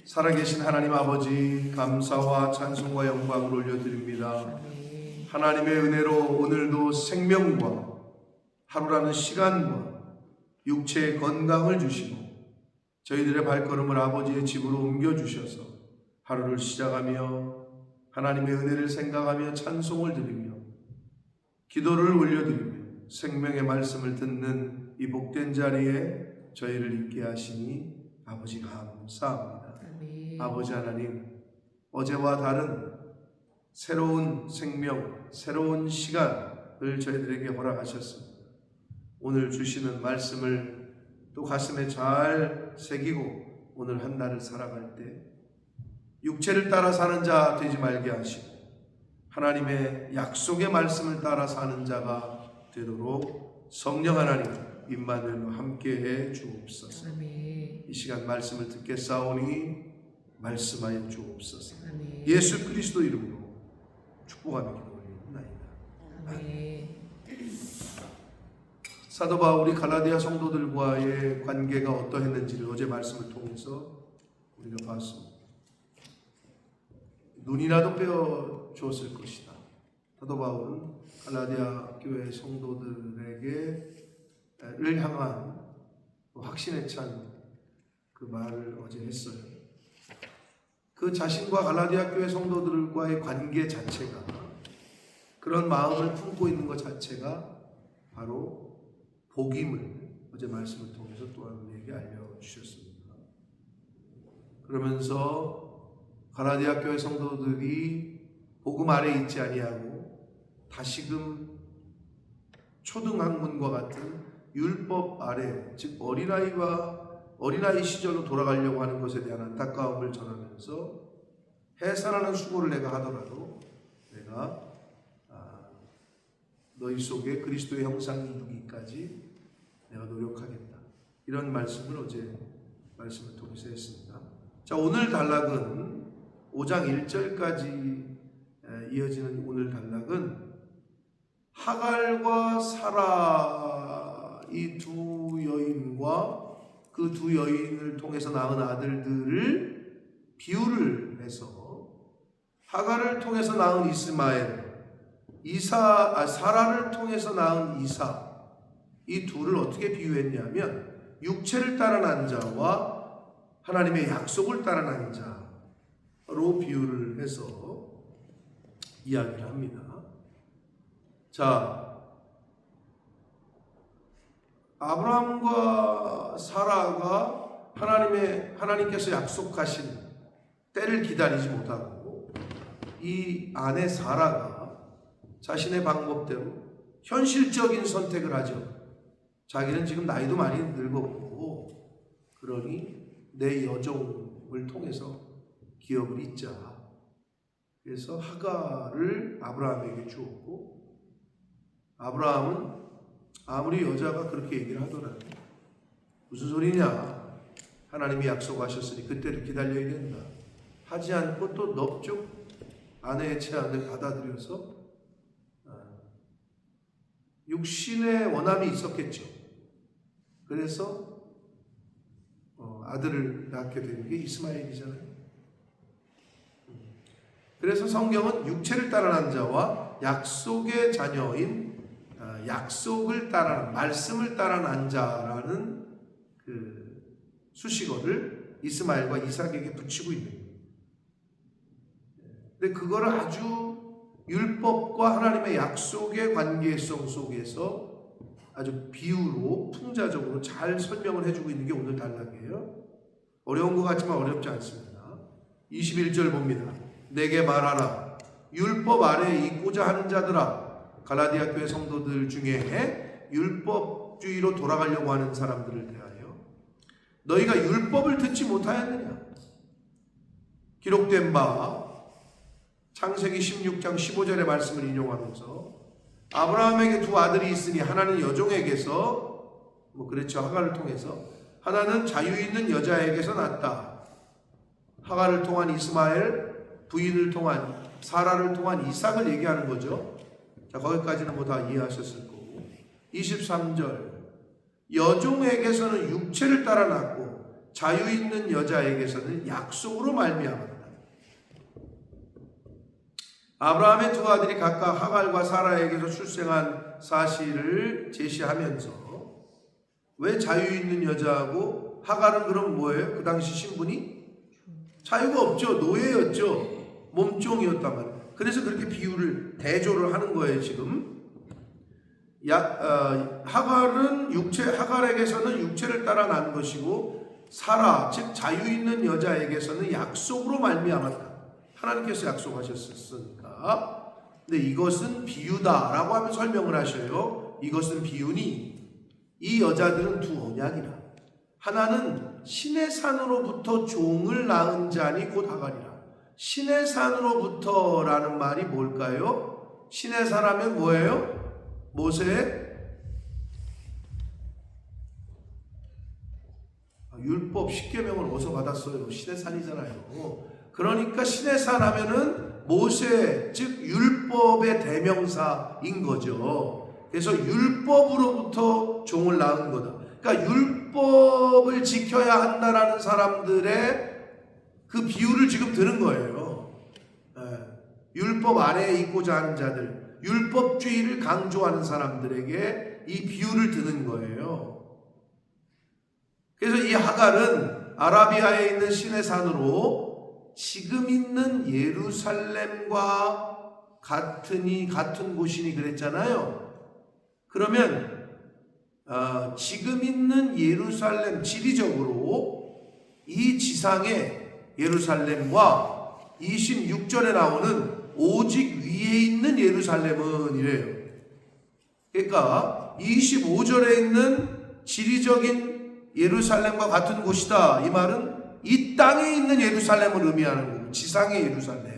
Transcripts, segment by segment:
살아계신 하나님 아버지, 감사와 찬송과 영광을 올려드립니다. 하나님의 은혜로 오늘도 생명과 하루라는 시간과 육체의 건강을 주시고 저희들의 발걸음을 아버지의 집으로 옮겨주셔서 하루를 시작하며 하나님의 은혜를 생각하며 찬송을 드리며 기도를 올려드리며 생명의 말씀을 듣는 이 복된 자리에 저희를 있게 하시니 아버지 감사합니다. 아버지 하나님, 어제와 다른 새로운 생명, 새로운 시간을 저희들에게 허락하셨습니다. 오늘 주시는 말씀을 또 가슴에 잘 새기고 오늘 한 날을 살아갈 때 육체를 따라 사는 자 되지 말게 하시고 하나님의 약속의 말씀을 따라 사는 자가 되도록 성령 하나님 임마누엘로 함께해 주옵소서. 이 시간 말씀을 듣겠사오니 말씀하여 주옵소서. 예수 그리스도 이름으로 축복하며 기도드립니다. 아멘. 사도 바울이 갈라디아 성도들과의 관계가 어떠했는지를 어제 말씀을 통해서 우리가 봤습니다. 눈이라도 빼어 주었을 것이다. 사도 바울은 갈라디아 교회 성도들에게 를 향한 확신에 찬 그 말을 어제 했어요. 그 자신과 갈라디아 교회 성도들과의 관계 자체가, 그런 마음을 품고 있는 것 자체가 바로 복임을 어제 말씀을 통해서 또한 우리에게 알려주셨습니다. 그러면서 갈라디아 교회 성도들이 복음 아래 있지 아니하고 다시금 초등학문과 같은 율법 아래, 즉 어린아이 시절로 돌아가려고 하는 것에 대한 안타까움을 전하면서 해산하는 수고를 내가 하더라도 내가 너희 속에 그리스도의 형상이 이루기까지 내가 노력하겠다. 이런 말씀을 어제 말씀을 통해서 했습니다. 자, 오늘 단락은 5장 1절까지 이어지는 오늘 단락은 하갈과 사라 이 두 여인과 그 두 여인을 통해서 낳은 아들들을 비유를 해서 하갈을 통해서 낳은 이스마엘, 사라를 통해서 낳은 이사, 이 둘을 어떻게 비유했냐면 육체를 따라 난 자와 하나님의 약속을 따라 난 자로 비유를 해서 이야기를 합니다. 자, 아브라함과 사라가 하나님께서 약속하신 때를 기다리지 못하고 이 아내 사라가 자신의 방법대로 현실적인 선택을 하죠. 자기는 지금 나이도 많이 늙었고 그러니 내 여종을 통해서 기업을 잇자. 그래서 하갈을 아브라함에게 주었고, 아브라함은 아무리 여자가 그렇게 얘기를 하더라도 무슨 소리냐, 하나님이 약속하셨으니 그때를 기다려야 된다 하지 않고 또 넙죽 아내의 제안을 받아들여서 육신의 원함이 있었겠죠. 그래서 아들을 낳게 된 게 이스마엘이잖아요. 그래서 성경은 육체를 따라 난 자와 약속의 자녀인 약속을 따라, 말씀을 따라 난 자라는 그 수식어를 이스마엘과 이삭에게 붙이고 있는 거예요. 근데 그거를 아주 율법과 하나님의 약속의 관계성 속에서 아주 비유로 풍자적으로 잘 설명을 해주고 있는 게 오늘 단락이에요. 어려운 것 같지만 어렵지 않습니다. 21절 봅니다. 내게 말하라. 율법 아래에 있고자 하는 자들아. 갈라디아 교회 성도들 중에 율법주의로 돌아가려고 하는 사람들을 대하여 너희가 율법을 듣지 못하였느냐? 기록된 바 창세기 16장 15절의 말씀을 인용하면서 아브라함에게 두 아들이 있으니 하나는 여종에게서, 그렇죠, 하갈을 통해서, 하나는 자유 있는 여자에게서 났다. 하갈을 통한 이스마엘, 부인을 통한 사라를 통한 이삭을 얘기하는 거죠. 자, 거기까지는 다 이해하셨을 거고. 23절 여종에게서는 육체를 따라 낳고 자유 있는 여자에게서는 약속으로 말미암았다. 아브라함의 두 아들이 각각 하갈과 사라에게서 출생한 사실을 제시하면서 왜 자유 있는 여자하고 하갈은 그럼 뭐예요? 그 당시 신분이 자유가 없죠. 노예였죠. 몸종이었단 말이에요. 그래서 그렇게 비유를 대조를 하는 거예요. 지금 하갈에게서는 육체를 따라 난 것이고 사라 즉 자유 있는 여자에게서는 약속으로 말미암았다. 하나님께서 약속하셨으니까. 근데 이것은 비유다라고 하면 설명을 하셔요. 이것은 비유니 이 여자들은 두 언약이라. 하나는 신의 산으로부터 종을 낳은 자니 곧 하갈이라. 신의 산으로부터라는 말이 뭘까요? 신의 산하면 뭐예요? 모세 율법 10계명을 어디서 받았어요? 신의 산이잖아요. 그러니까 신의 산 하면은 모세 즉 율법의 대명사인 거죠. 그래서 율법으로부터 종을 낳은 거다. 그러니까 율법을 지켜야 한다라는 사람들의 그 비유를 지금 드는 거예요. 율법 아래에 있고자 하는 자들, 율법주의를 강조하는 사람들에게 이 비유를 드는 거예요. 그래서 이 하갈은 아라비아에 있는 신의 산으로 지금 있는 예루살렘과 같은 곳이니 그랬잖아요. 그러면 지금 있는 예루살렘 지리적으로 이 지상의 예루살렘과 26절에 나오는 오직 위에 있는 예루살렘은 이래요. 그러니까 25절에 있는 지리적인 예루살렘과 같은 곳이다. 이 말은 이 땅에 있는 예루살렘을 의미하는 거고 지상의 예루살렘.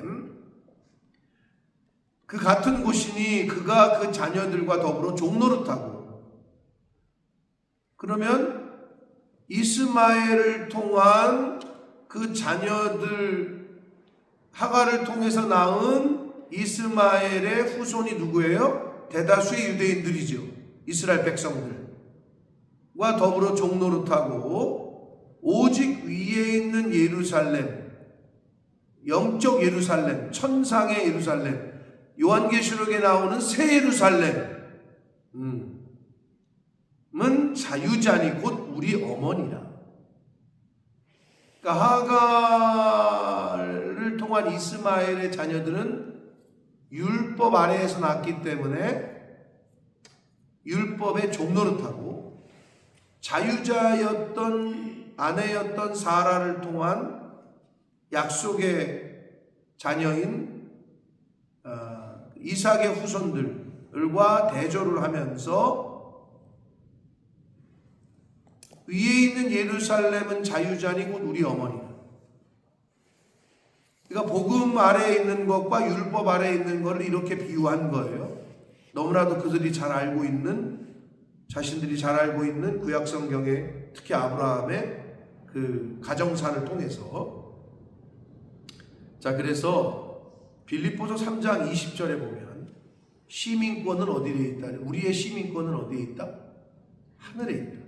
그 같은 곳이니 그가 그 자녀들과 더불어 종노릇하고. 그러면 이스마엘을 통한 그 자녀들 하갈을 통해서 낳은 이스마엘의 후손이 누구예요? 대다수의 유대인들이죠. 이스라엘 백성들과 더불어 종노릇하고 오직 위에 있는 예루살렘, 영적 예루살렘, 천상의 예루살렘, 요한계시록에 나오는 새 예루살렘은 자유자니 곧 우리 어머니라. 그러니까 하갈을 통한 이스마엘의 자녀들은 율법 아래에서 낳기 때문에 율법에 종노릇하고 자유자였던 아내였던 사라를 통한 약속의 자녀인 이삭의 후손들과 대조를 하면서 위에 있는 예루살렘은 자유자니 곧 우리 어머니다. 그러니까 복음 아래에 있는 것과 율법 아래에 있는 것을 이렇게 비유한 거예요. 너무나도 그들이 잘 알고 있는, 자신들이 잘 알고 있는 구약 성경에 특히 아브라함의 그 가정사를 통해서. 자, 그래서 빌립보서 3장 20절에 보면 시민권은 어디에 있다? 우리의 시민권은 어디에 있다? 하늘에 있다.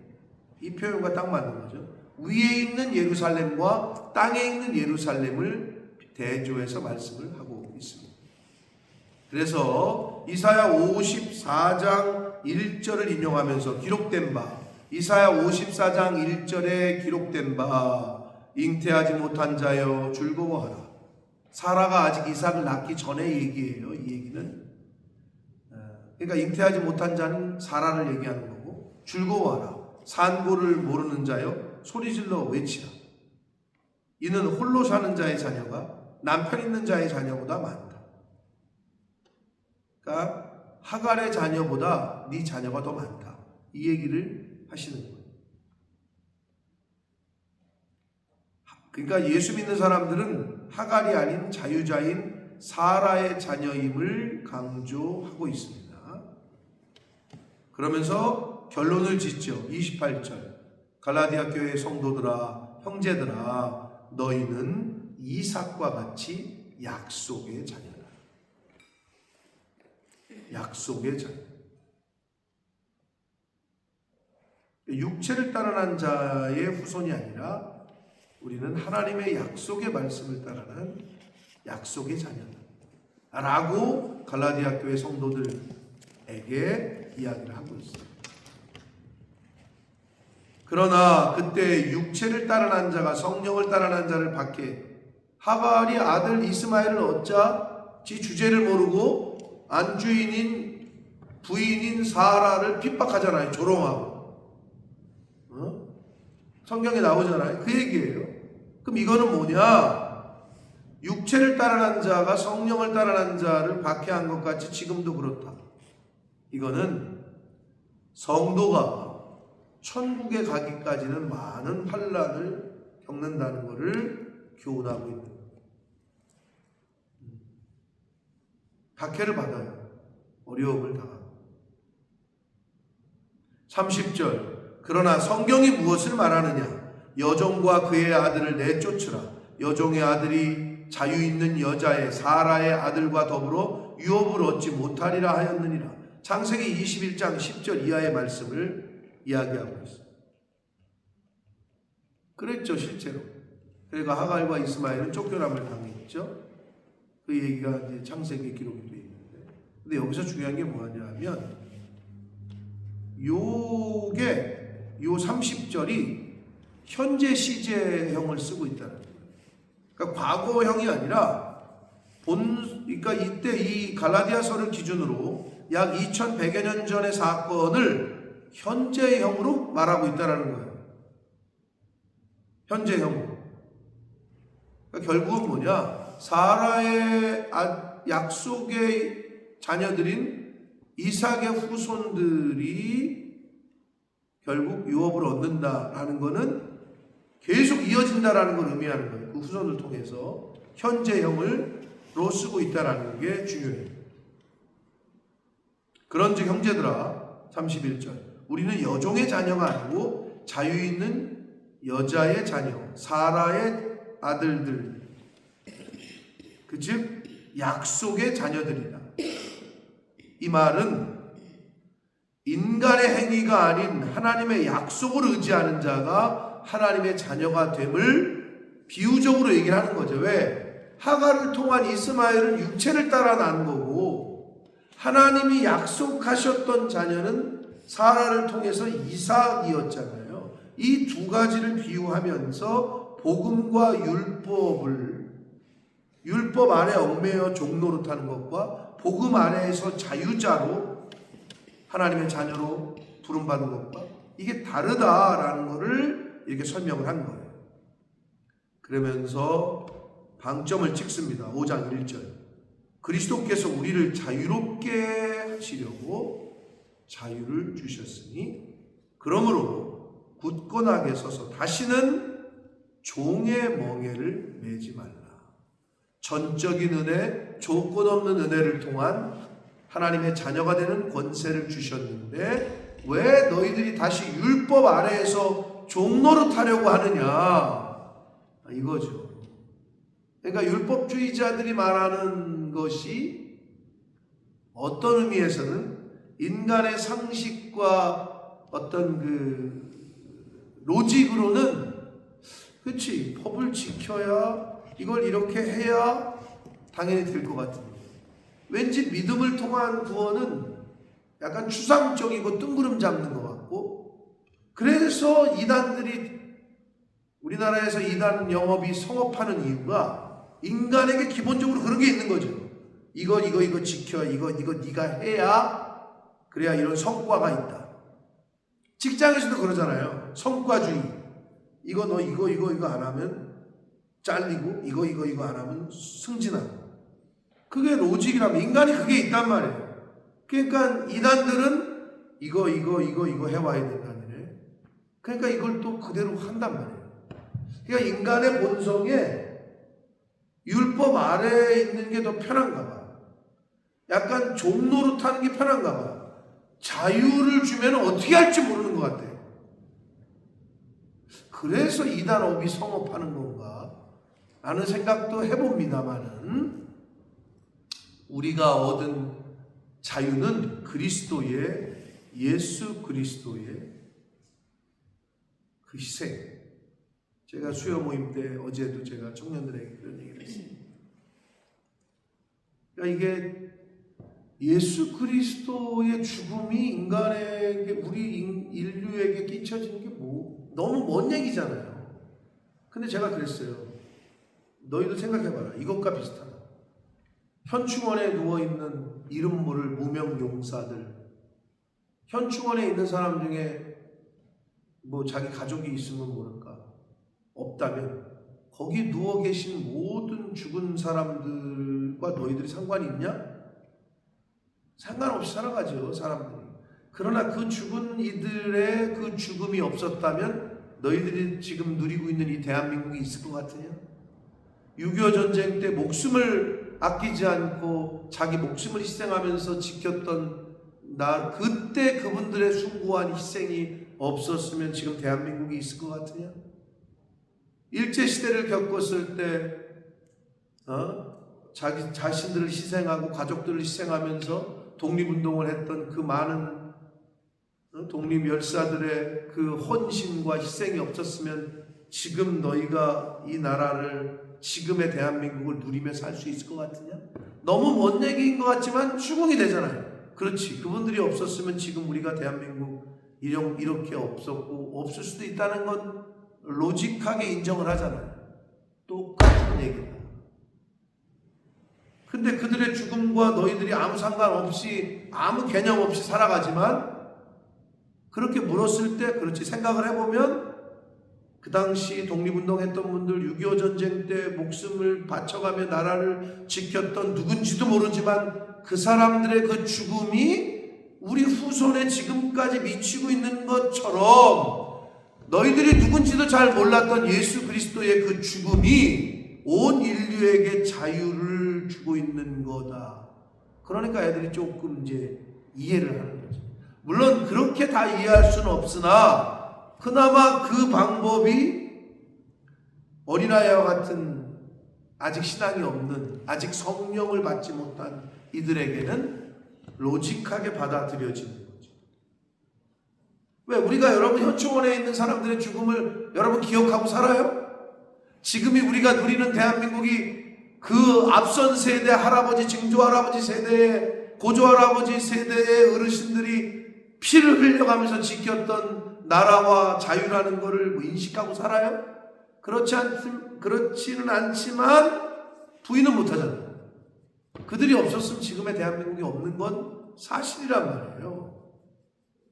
이 표현과 딱 맞는 거죠. 위에 있는 예루살렘과 땅에 있는 예루살렘을 대조해서 말씀을 하고 있습니다. 그래서 이사야 54장 1절을 인용하면서 기록된 바, 이사야 54장 1절에 기록된 바, 잉태하지 못한 자여 즐거워하라. 사라가 아직 이삭을 낳기 전에 얘기예요. 이 얘기는. 그러니까 잉태하지 못한 자는 사라를 얘기하는 거고, 즐거워하라. 산고를 모르는 자여 소리질러 외치라. 이는 홀로 사는 자의 자녀가 남편 있는 자의 자녀보다 많다. 그러니까 하갈의 자녀보다 네 자녀가 더 많다. 이 얘기를 하시는 거예요. 그러니까 예수 믿는 사람들은 하갈이 아닌 자유자인 사라의 자녀임을 강조하고 있습니다. 그러면서 결론을 짓죠. 28절 갈라디아 교회 성도들아 형제들아 너희는 이삭과 같이 약속의 자녀다. 약속의 자녀. 육체를 따라 난 자의 후손이 아니라 우리는 하나님의 약속의 말씀을 따르는 약속의 자녀다 라고 갈라디아 교회 성도들에게 이야기를 하고 있어요. 그러나 그때 육체를 따르는 자가 성령을 따르는 자를 박해 하갈이 아들 이스마엘을 얻자 지 주제를 모르고 안주인인 부인인 사라를 핍박하잖아요. 조롱하고. 성경에 나오잖아요. 그 얘기예요. 그럼 이거는 뭐냐? 육체를 따르는 자가 성령을 따르는 자를 박해한 것 같이 지금도 그렇다. 이거는 성도가 천국에 가기까지는 많은 환난을 겪는다는 것을 교훈하고 있는 거예요. 박해를 받아요. 어려움을 당하고. 30절 그러나 성경이 무엇을 말하느냐? 여종과 그의 아들을 내쫓으라. 여종의 아들이 자유 있는 여자의 사라의 아들과 더불어 유업을 얻지 못하리라 하였느니라. 창세기 21장 10절 이하의 말씀을 이야기하고 있어요. 그랬죠, 실제로. 그러니까 하갈과 이스마엘은 쫓겨남을 당했죠. 그 얘기가 이제 창세기에 기록이 되어 있는데, 근데 여기서 중요한 게 뭐냐면, 요 30절이 현재 시제형을 쓰고 있다는 거예요. 그러니까 과거형이 아니라 그러니까 이때 이 갈라디아서를 기준으로 약 2100여 년 전의 사건을 현재형으로 말하고 있다는 거예요. 현재형으로. 그러니까 결국은 뭐냐? 사라의 약속의 자녀들인 이삭의 후손들이 결국 유업을 얻는다라는 것은 계속 이어진다라는 걸 의미하는 거예요. 그 후손을 통해서 현재형으로 쓰고 있다라는 게 중요해요. 그런즉 형제들아 31절 우리는 여종의 자녀가 아니고 자유 있는 여자의 자녀 사라의 아들들 즉 약속의 자녀들이다. 이 말은 인간의 행위가 아닌 하나님의 약속을 의지하는 자가 하나님의 자녀가 됨을 비유적으로 얘기를 하는 거죠. 왜? 하갈을 통한 이스마엘은 육체를 따라 난 거고 하나님이 약속하셨던 자녀는 사라를 통해서 이삭이었잖아요. 이 두 가지를 비유하면서 복음과 율법 안에 얽매여 종노릇하는 것과 복음 안에서 자유자로 하나님의 자녀로 부름받은 것과 이게 다르다라는 것을 이렇게 설명을 한 거예요. 그러면서 방점을 찍습니다. 5장 1절 그리스도께서 우리를 자유롭게 하시려고 자유를 주셨으니 그러므로 굳건하게 서서 다시는 종의 멍에를 매지 말라. 전적인 은혜, 조건 없는 은혜를 통한 하나님의 자녀가 되는 권세를 주셨는데 왜 너희들이 다시 율법 아래에서 종노릇하려고 하느냐 이거죠. 그러니까 율법주의자들이 말하는 것이 어떤 의미에서는 인간의 상식과 어떤 그 로직으로는 그렇지 법을 지켜야 이걸 이렇게 해야 당연히 될 것 같은데 왠지 믿음을 통한 구원은 약간 추상적이고 뜬구름 잡는 것 같고 그래서 이단들이 우리나라에서 이단 영업이 성업하는 이유가 인간에게 기본적으로 그런 게 있는 거죠. 이거 지켜 이거 네가 해야 그래야 이런 성과가 있다. 직장에서도 그러잖아요. 성과주의. 이거 안 하면 잘리고 이거 안 하면 승진하고. 그게 로직이라면 인간이 그게 있단 말이에요. 그러니까 이단들은 이거 해와야 된다는 거예요. 그러니까 이걸 또 그대로 한단 말이에요. 그러니까 인간의 본성에 율법 아래에 있는 게 더 편한가 봐. 약간 종노릇하는 게 편한가 봐. 자유를 주면 어떻게 할지 모르는 것 같아. 그래서 이단업이 성업하는 건가 라는 생각도 해봅니다만은 우리가 얻은 자유는 예수 그리스도의 그 희생, 제가 수요 모임 때 어제도 제가 청년들에게 그런 얘기를 했습니다. 그러니까 이게 예수 그리스도의 죽음이 인간에게, 우리 인류에게 끼쳐지는 게 너무 먼 얘기잖아요. 근데 제가 그랬어요. 너희도 생각해봐라. 이것과 비슷하다. 현충원에 누워있는 이름 모를 무명 용사들, 현충원에 있는 사람 중에 자기 가족이 있으면 모를까, 없다면 거기 누워 계신 모든 죽은 사람들과 너희들이 상관이 있냐? 상관없이 살아가죠, 사람들이. 그러나 그 죽은 이들의 그 죽음이 없었다면 너희들이 지금 누리고 있는 이 대한민국이 있을 것 같으냐? 6.25 전쟁 때 목숨을 아끼지 않고 자기 목숨을 희생하면서 지켰던 그때 그분들의 숭고한 희생이 없었으면 지금 대한민국이 있을 것 같으냐? 일제시대를 겪었을 때 자기 자신들을 희생하고 가족들을 희생하면서 독립운동을 했던 그 많은 독립열사들의 그 헌신과 희생이 없었으면 지금 너희가 이 나라를, 지금의 대한민국을 누리며 살 수 있을 것 같으냐? 너무 먼 얘기인 것 같지만 추궁이 되잖아요. 그렇지. 그분들이 없었으면 지금 우리가 대한민국 이렇게 없었고 없을 수도 있다는 건 로직하게 인정을 하잖아요. 똑같은 얘기다. 근데 그들의 죽음과 너희들이 아무 상관없이, 아무 개념 없이 살아가지만, 그렇게 물었을 때, 그렇지, 생각을 해보면 그 당시 독립운동했던 분들, 6.25 전쟁 때 목숨을 바쳐가며 나라를 지켰던 누군지도 모르지만 그 사람들의 그 죽음이 우리 후손에 지금까지 미치고 있는 것처럼 너희들이 누군지도 잘 몰랐던 예수 그리스도의 그 죽음이 온 인류에게 자유를 주고 있는 거다. 그러니까 애들이 조금 이제 이해를 하는 거죠. 물론 그렇게 다 이해할 수는 없으나 그나마 그 방법이 어린아이와 같은 아직 신앙이 없는, 아직 성령을 받지 못한 이들에게는 로직하게 받아들여지는 거죠. 왜? 우리가 여러분 현충원에 있는 사람들의 죽음을 여러분 기억하고 살아요? 지금이 우리가 누리는 대한민국이 그 앞선 세대 할아버지, 증조할아버지 세대의, 고조할아버지 세대의 어르신들이 피를 흘려가면서 지켰던 나라와 자유라는 것을 인식하고 살아요? 그렇지는 않지만 부인은 못하잖아요. 그들이 없었으면 지금의 대한민국이 없는 건 사실이란 말이에요.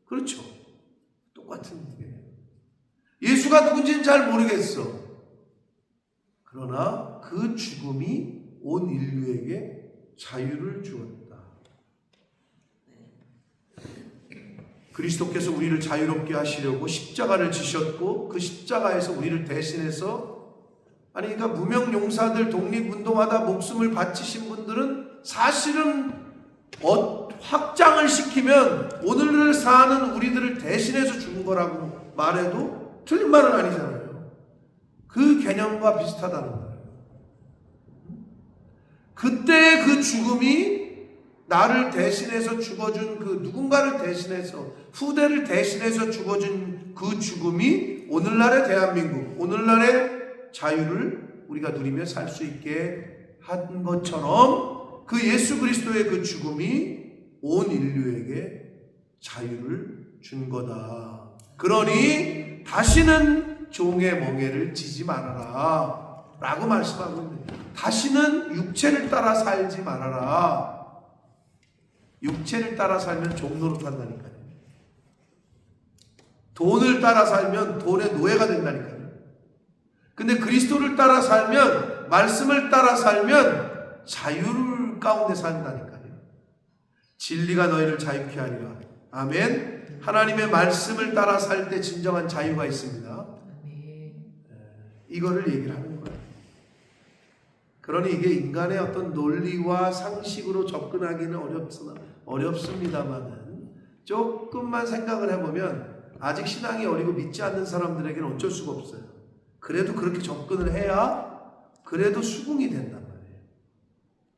그렇죠? 똑같은 얘기예요. 예수가 누군지는 잘 모르겠어. 그러나 그 죽음이 온 인류에게 자유를 주었다. 그리스도께서 우리를 자유롭게 하시려고 십자가를 지셨고 그 십자가에서 우리를 대신해서, 그러니까 무명용사들, 독립운동하다 목숨을 바치신 분들은 사실은 확장을 시키면 오늘을 사는 우리들을 대신해서 죽은 거라고 말해도 틀린 말은 아니잖아요. 그 개념과 비슷하다는 거예요. 그때의 그 죽음이 나를 대신해서 죽어준 그 누군가를 대신해서, 후대를 대신해서 죽어준 그 죽음이 오늘날의 대한민국, 오늘날의 자유를 우리가 누리며 살 수 있게 한 것처럼 그 예수 그리스도의 그 죽음이 온 인류에게 자유를 준 거다. 그러니 다시는 종의 멍에를 지지 말아라 라고 말씀하고 있는데, 다시는 육체를 따라 살지 말아라. 육체를 따라 살면 종 노릇한다니까요. 돈을 따라 살면 돈의 노예가 된다니까요. 근데 그리스도를 따라 살면, 말씀을 따라 살면 자유 가운데 산다니까요. 진리가 너희를 자유케 하리라. 아멘. 하나님의 말씀을 따라 살 때 진정한 자유가 있습니다. 이거를 얘기를 하는 거예요. 그러니 이게 인간의 어떤 논리와 상식으로 접근하기는 어렵습니다만은 조금만 생각을 해보면 아직 신앙이 어리고 믿지 않는 사람들에게는 어쩔 수가 없어요. 그래도 그렇게 접근을 해야 그래도 수긍이 된단 말이에요.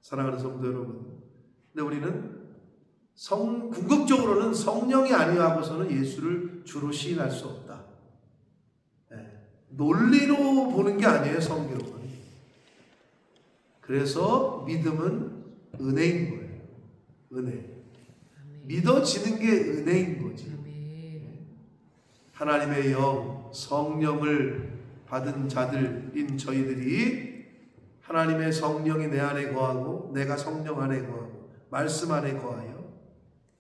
사랑하는 성도 여러분, 근데 우리는 궁극적으로는 성령이 아니하고서는 예수를 주로 시인할 수 없다. 논리로 보는 게 아니에요, 성경은. 그래서 믿음은 은혜인 거예요. 은혜. 믿어지는 게 은혜인 거지. 하나님의 영, 성령을 받은 자들인 저희들이 하나님의 성령이 내 안에 거하고 내가 성령 안에 거하고 말씀 안에 거하여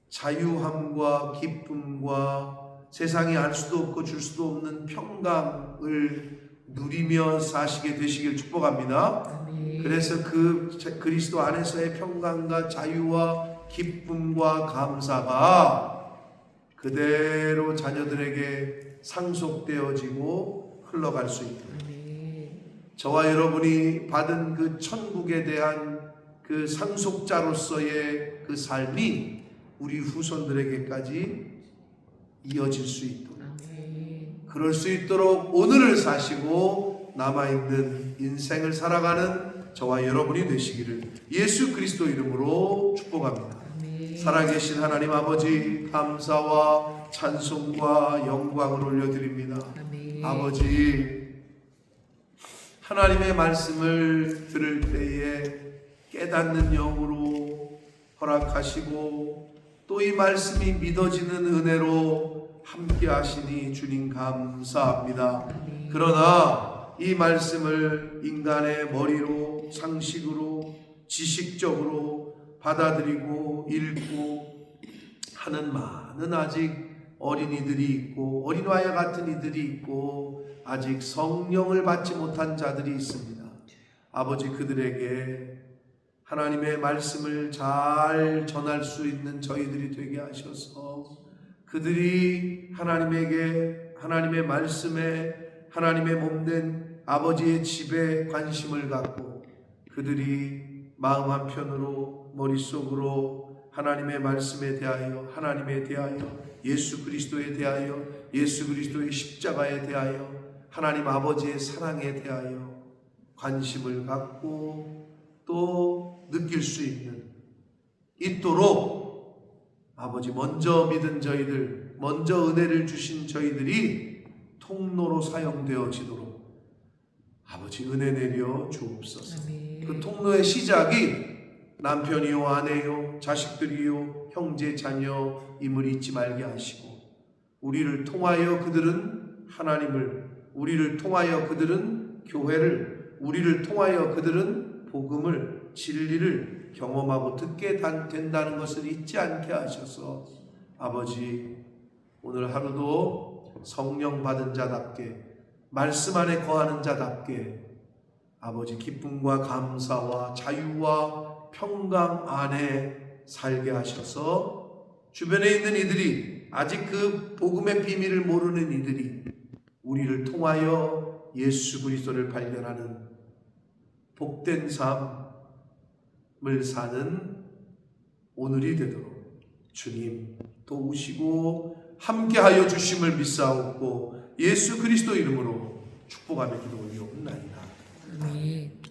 자유함과 기쁨과 세상이 알 수도 없고 줄 수도 없는 평강을 누리며 사시게 되시길 축복합니다. 그래서 그 그리스도 안에서의 평강과 자유와 기쁨과 감사가 그대로 자녀들에게 상속되어지고 흘러갈 수 있도록 저와 여러분이 받은 그 천국에 대한 그 상속자로서의 그 삶이 우리 후손들에게까지 이어질 수 있도록 그럴 수 있도록 오늘을 사시고 남아있는 인생을 살아가는 저와 여러분이 되시기를 예수 그리스도 이름으로 축복합니다. 살아계신 하나님 아버지, 감사와 찬송과 영광을 올려드립니다. 아버지, 하나님의 말씀을 들을 때에 깨닫는 영으로 허락하시고 또 이 말씀이 믿어지는 은혜로 함께 하시니 주님 감사합니다. 그러나 이 말씀을 인간의 머리로, 상식으로, 지식적으로 받아들이고 읽고 하는 많은 아직 어린이들이 있고 어린아이와 같은 이들이 있고 아직 성령을 받지 못한 자들이 있습니다. 아버지, 그들에게 하나님의 말씀을 잘 전할 수 있는 저희들이 되게 하셔서 그들이 하나님의 말씀에 하나님의 몸된 아버지의 집에 관심을 갖고 그들이 마음 한편으로 머릿속으로 하나님의 말씀에 대하여 하나님에 대하여 예수 그리스도에 대하여 예수 그리스도의 십자가에 대하여 하나님 아버지의 사랑에 대하여 관심을 갖고 또 느낄 수 있도록 아버지 먼저 믿은 저희들, 먼저 은혜를 주신 저희들이 통로로 사용되어지도록 아버지 은혜 내려 주옵소서. 그 통로의 시작이 남편이요, 아내요, 자식들이요, 형제, 자녀임을 잊지 말게 하시고 우리를 통하여 그들은 하나님을, 우리를 통하여 그들은 교회를, 우리를 통하여 그들은 복음을, 진리를 경험하고 듣게 된다는 것을 잊지 않게 하셔서 아버지, 오늘 하루도 성령 받은 자답게 말씀 안에 거하는 자답게 아버지 기쁨과 감사와 자유와 평강 안에 살게 하셔서 주변에 있는 이들이 아직 그 복음의 비밀을 모르는 이들이 우리를 통하여 예수 그리스도를 발견하는 복된 삶을 사는 오늘이 되도록 주님 도우시고 함께하여 주심을 믿사옵고 예수 그리스도 이름으로 축복하며 기도 올리옵나이다.